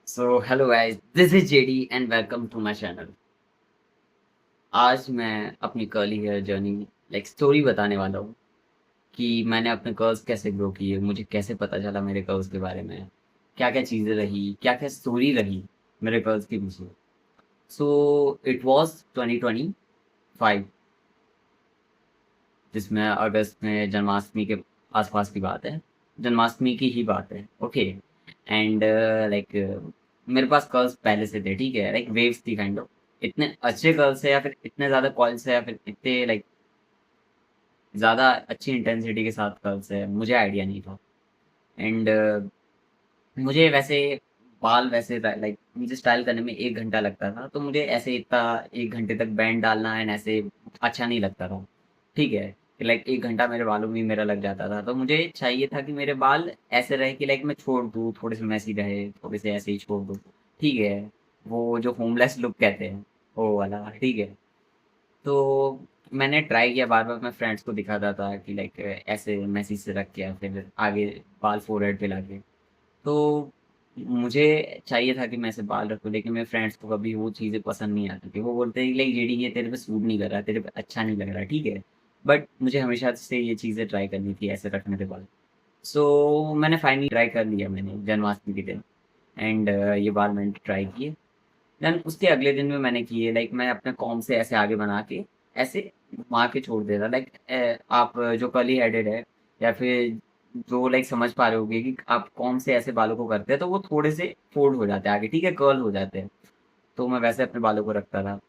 So hello guys, this is JD and welcome to my channel. आज मैं अपनी curly hair journey story बताने वाला हूँ कि मैंने अपने कर्ल्स कैसे ग्रो किए, मुझे कैसे पता चला मेरे कर्ल्स के बारे में, क्या-क्या चीज़ें रही, क्या-क्या स्टोरी रही मेरे कर्ल्स के पीछे। सो इट वाज़ 2025 जिसमें अगस्त में जन्माष्टमी के आसपास की बात है। जन्माष्टमी की ही बात है, ओके। एंड लाइक मेरे पास कर्ल्स पहले से थे, ठीक है, वेव्स थी काइंड ऑफ। इतने अच्छे कर्ल्स है या फिर इतने ज़्यादा कॉइल्स है या फिर इतने ज़्यादा अच्छी इंटेंसिटी के साथ कर्ल्स है, मुझे आइडिया नहीं था। एंड मुझे वैसे बाल वैसे मुझे स्टाइल करने में 1 घंटा लगता था, तो मुझे ऐसे इतना 1 घंटे तक बैंड डालना एंड ऐसे अच्छा नहीं लगता था, ठीक है। कि 1 घंटा मेरे बालों में ही मेरा लग जाता था, तो मुझे चाहिए था कि मेरे बाल ऐसे रहे कि मैं छोड़ दूँ, थोड़े से मैसी रहे, थोड़े से ऐसे ही छोड़ दूँ, ठीक है। वो जो होमलेस लुक कहते हैं, वो वाला, ठीक है। तो मैंने ट्राई किया, बार बार मैं फ्रेंड्स को दिखाता था कि ऐसे मैसी से रख के फिर आगे बाल फोरहेड पे लाके। तो मुझे चाहिए था कि मैं ऐसे बाल रखूँ, लेकिन मेरे फ्रेंड्स को कभी वो चीज़ें पसंद नहीं आती थी। वो बोलते हैं कि जेडी ये तेरे पे सूट नहीं कर रहा, तेरे पे अच्छा नहीं लग रहा, ठीक है। बट मुझे हमेशा से ये चीज़ें ट्राई करनी थी, ऐसे रखने के बाल। सो मैंने फाइनली ट्राई कर लिया मैंने जन्माष्टमी के दिन। एंड ये बाल मैंने ट्राई किए। देन उसके अगले दिन में मैंने किए, मैं अपने कॉम्ब से ऐसे आगे बना के ऐसे घुमा के छोड़ देता। आप जो कर्ली हेडेड है या फिर जो समझ पा रहे होगे कि आप कॉम्ब से ऐसे बालों को करते हैं, तो वो थोड़े से फोल्ड हो जाते हैं आगे, ठीक है, कर्ल हो जाते हैं। तो मैं वैसे अपने बालों को रखता था।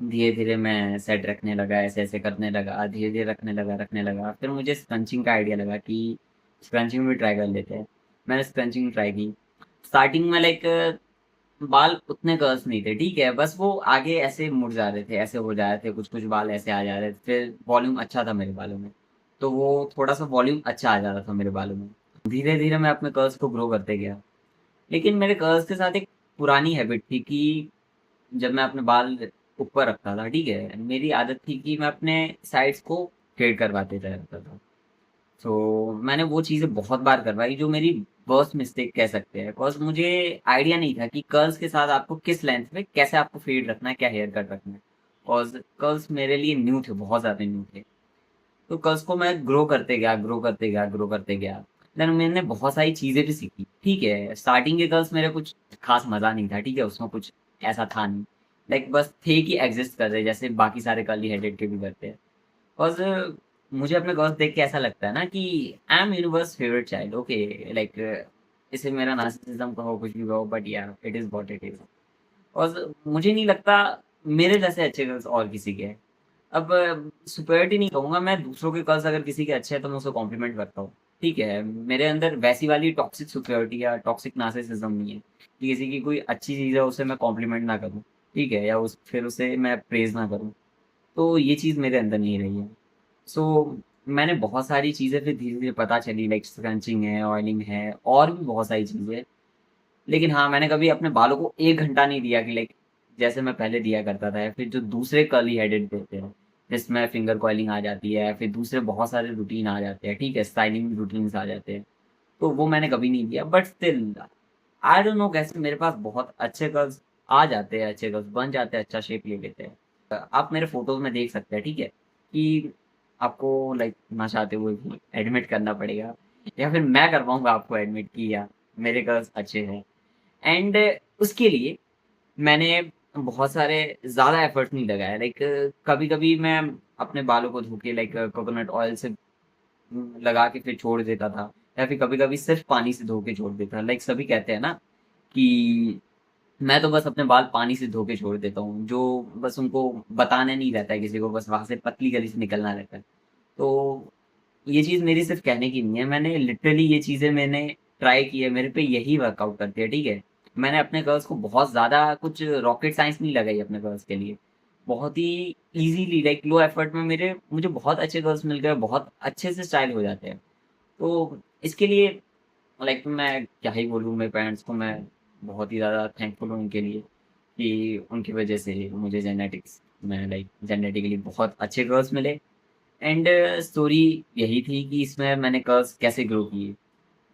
धीरे धीरे मैं सेट रखने लगा, ऐसे ऐसे करने लगा, धीरे धीरे रखने लगा। फिर मुझे स्क्रंचिंग का आइडिया लगा कि स्क्रंचिंग भी ट्राई कर लेते हैं। मैंने स्क्रंचिंग ट्राई की। स्टार्टिंग में बाल उतने कर्ल्स नहीं थे, ठीक है, बस वो आगे ऐसे मुड़ जा रहे थे, ऐसे हो जा रहे थे, कुछ कुछ बाल ऐसे आ जा रहे थे, फिर वॉल्यूम अच्छा था मेरे बालों में। तो वो थोड़ा सा वॉल्यूम अच्छा आ जा रहा था मेरे बालों में। धीरे धीरे मैं अपने कर्ल्स को ग्रो करते गया। लेकिन मेरे कर्ल्स के साथ एक पुरानी हैबिट थी कि जब मैं अपने बाल ऊपर रखता था, ठीक है, मेरी आदत थी कि मैं अपने साइड्स को फेड करवाते रहता था। तो मैंने वो चीज़ें बहुत बार करवाई, जो मेरी वर्स्ट मिस्टेक कह सकते हैं, बिकॉज़ मुझे आइडिया नहीं था कि कर्ल्स के साथ आपको किस लेंथ में कैसे आपको फेड रखना है, क्या हेयर कट रखना है। बिकॉज़ कर्ल्स मेरे लिए न्यू थे, बहुत ज़्यादा न्यू थे। तो कर्ल्स को मैं ग्रो करते गया। देन मैंने बहुत सारी चीज़ें भी सीखी, ठीक है। स्टार्टिंग के कर्ल्स मेरे कुछ खास मज़ा नहीं था, ठीक है, उसमें कुछ ऐसा था नहीं। बस थे कि एग्ज़िस्ट कर रहे, जैसे बाकी सारे कर्ली हेडेड के भी करते हैं। बिकॉज़ मुझे अपने गर्ल्स देख के ऐसा लगता है ना कि I am universe favourite child, okay. इसे मेरा नार्सिसिज्म कहो, कुछ भी कहो, बट या it is what it is. और मुझे नहीं लगता मेरे जैसे अच्छे गर्ल्स और किसी के हैं। अब सुपीरियरिटी नहीं कहूँगा मैं, दूसरों के गर्ल्स अगर किसी के अच्छे हैं तो मैं उसे कॉम्प्लीमेंट करता हूँ, ठीक है। मेरे अंदर वैसी वाली टॉक्सिक सुपीरियरिटी या टॉक्सिक नार्सिसिज्म नहीं है कि किसी की कोई अच्छी चीज़ है उसे मैं कॉम्प्लीमेंट ना करूँ, ठीक है, या उस फिर उसे मैं प्रेज़ ना करूँ। तो ये चीज़ मेरे अंदर नहीं रही है। सो मैंने बहुत सारी चीज़ें फिर धीरे-धीरे पता चली, स्क्रंचिंग है, ऑयलिंग है, और भी बहुत सारी चीज़ें। लेकिन हाँ, मैंने कभी अपने बालों को 1 घंटा नहीं दिया कि जैसे मैं पहले दिया करता था, या फिर जो दूसरे कर्ली हेडेड देते हैं, जिसमें फिंगर कॉइलिंग आ जाती है, फिर दूसरे बहुत सारे रूटीन आ जाते हैं, ठीक है, स्टाइलिंग रूटीन्स आ जाते हैं। तो वो मैंने कभी नहीं दिया, but still I don't know कैसे मेरे पास बहुत अच्छे कर्ल्स आ जाते हैं, अच्छे कर्ल्स बन जाते हैं, अच्छा शेप ले लेते हैं। आप मेरे फ़ोटोज़ में देख सकते हैं, ठीक है, कि आपको ना चाहते हुए भी एडमिट करना पड़ेगा, या फिर मैं करवाऊँगा आपको एडमिट कि या मेरे कर्ल्स अच्छे हैं। एंड उसके लिए मैंने बहुत सारे ज़्यादा एफर्ट्स नहीं लगाए। कभी-कभी मैं अपने बालों को धो के कोकोनट ऑयल से लगा के फिर छोड़ देता था, या फिर कभी-कभी सिर्फ़ पानी से धो के छोड़ देता था। सभी कहते हैं ना कि मैं तो बस अपने बाल पानी से धो के छोड़ देता हूँ, जो बस उनको बताना नहीं रहता है किसी को, बस वहाँ से पतली गली से निकलना रहता है। तो ये चीज़ मेरी सिर्फ़ कहने की नहीं है, मैंने लिटरली ये चीज़ें मैंने ट्राई की है, मेरे पे यही वर्कआउट करती है, ठीक है। मैंने अपने कर्ल्स को बहुत ज़्यादा कुछ रॉकेट साइंस नहीं लगाई अपने कर्ल्स के लिए। बहुत ही ईज़िली लो एफर्ट में मेरे मुझे बहुत अच्छे कर्ल्स मिल गए, बहुत अच्छे से स्टाइल हो जाते हैं। तो इसके लिए मैं क्या ही बोलूँ, मेरे पेरेंट्स को मैं बहुत ही ज़्यादा थैंकफुल हूँ उनके लिए कि उनकी वजह से मुझे जेनेटिक्स में जेनेटिकली बहुत अच्छे कर्ल्स मिले। एंड स्टोरी यही थी कि इसमें मैंने कर्ल्स कैसे ग्रो किए।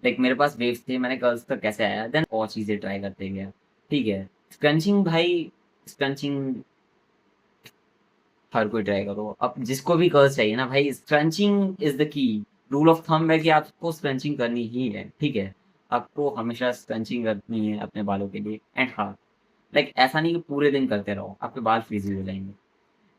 लाइक मेरे पास वेव्स थे, मैंने कर्ल्स तक कैसे आया, देन और चीज़ें ट्राई करते गया, ठीक है। स्क्रंचिंग भाई, स्क्रंचिंग हर कोई ट्राई करो। अब जिसको भी कर्ल्स चाहिए ना भाई, scrunching is the key. Rule of thumb है कि आपको स्क्रंचिंग करनी ही है, ठीक है। आपको हमेशा स्क्रंचिंग करनी है अपने बालों के लिए। एंड हाँ, लाइक ऐसा नहीं कि पूरे दिन करते रहो, आपके बाल फ्रीज़ी हो जाएँगे।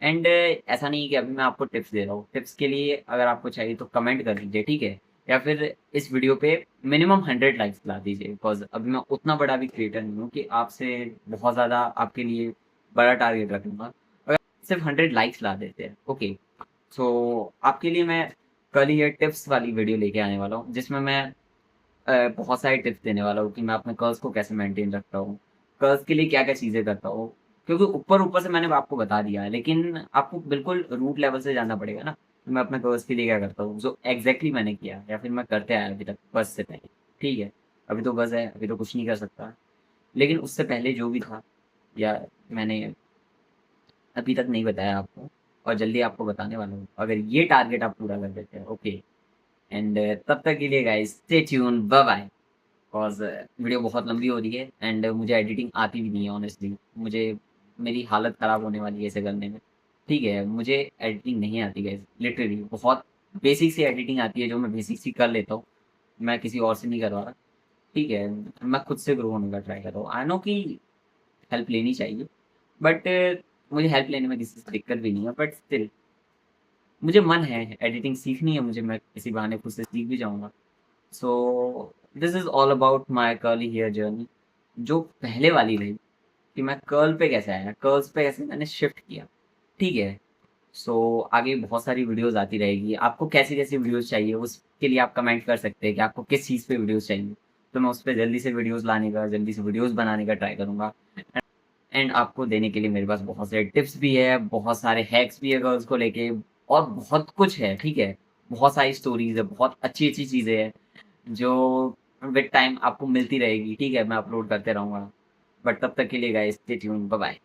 एंड ऐसा नहीं है कि अभी मैं आपको टिप्स दे रहा हूँ। टिप्स के लिए अगर आपको चाहिए तो कमेंट कर दीजिए, ठीक है? या फिर इस वीडियो पे मिनिमम 100 लाइक्स ला दीजिए, बिकॉज़ अभी मैं उतना बड़ा भी क्रिएटर नहीं हूँ कि आपसे बहुत ज़्यादा आपके लिए बड़ा टारगेट रखूँगा। अगर सिर्फ 100 लाइक्स ला देते हैं, ओके। सो आपके लिए मैं कल ही ये टिप्स वाली वीडियो लेके आने वाला हूँ, जिसमें मैं बहुत सारे टिप्स देने वाला हूँ कि मैं अपने कर्ल्स को कैसे मेंटेन रखता हूँ, कर्ल्स के लिए क्या-क्या चीज़ें करता हूँ। क्योंकि ऊपर-ऊपर से मैंने आपको बता दिया है, लेकिन आपको बिल्कुल रूट लेवल से जानना पड़ेगा ना, कि मैं अपने कर्ल्स के लिए क्या करता हूँ, जो एग्ज़ैक्टली मैंने किया या फिर मैं करते आया अभी तक बस से पहले, ठीक है? अभी तो बस है, अभी तो कुछ नहीं कर सकता। लेकिन उससे पहले जो भी था या मैंने अभी तक नहीं बताया आपको और जल्दी आपको बताने वाला हूँ, अगर ये टारगेट आप पूरा कर देते हैं, ओके। एंड तब तक के लिए guys stay tuned, bye bye. Because video बहुत लंबी हो रही है एंड मुझे एडिटिंग आती भी नहीं है ऑनेस्टली। मुझे मेरी हालत ख़राब होने वाली है इसे करने में। ठीक है, मुझे एडिटिंग नहीं आती गाइस, लिटरली बहुत बेसिक सी एडिटिंग आती है जो मैं बेसिक सी कर लेता हूँ। मैं किसी और से नहीं करवा रहा। ठीक है, मैं खुद से ग्रो होने का ट्राई कर रहा हूँ। आई नो कि हेल्प लेनी चाहिए, बट मुझे हेल्प लेने में किसी से दिक्कत भी नहीं है, बट स्टिल मुझे मन है एडिटिंग सीखनी है मुझे, मैं किसी बहाने खुद से सीख भी जाऊँगा। So this is all about my curly hair journey. जो पहले वाली रही कि मैं कर्ल पे कैसे आया, कर्ल्स पे कैसे मैंने शिफ्ट किया, ठीक है? सो आगे बहुत सारी वीडियोज़ आती रहेगी। आपको कैसी-कैसी वीडियोज़ चाहिए उसके लिए आप कमेंट कर सकते हैं कि आपको किस चीज़ पे वीडियोज़ चाहिए। तो मैं उस पे जल्दी से वीडियोज़ लाने का, जल्दी से वीडियोज़ बनाने का ट्राई करूँगा। एंड आपको देने के लिए मेरे पास बहुत सारे टिप्स भी है, बहुत सारे हैक्स भी है गर्ल्स को लेके और बहुत कुछ है, ठीक है? बहुत सारी स्टोरीज़ है, बहुत अच्छी-अच्छी चीज़ें हैं, जो विद टाइम आपको मिलती रहेगी, ठीक है? मैं अपलोड करते रहूँगा। बट तब तक के लिए guys stay tuned, bye bye.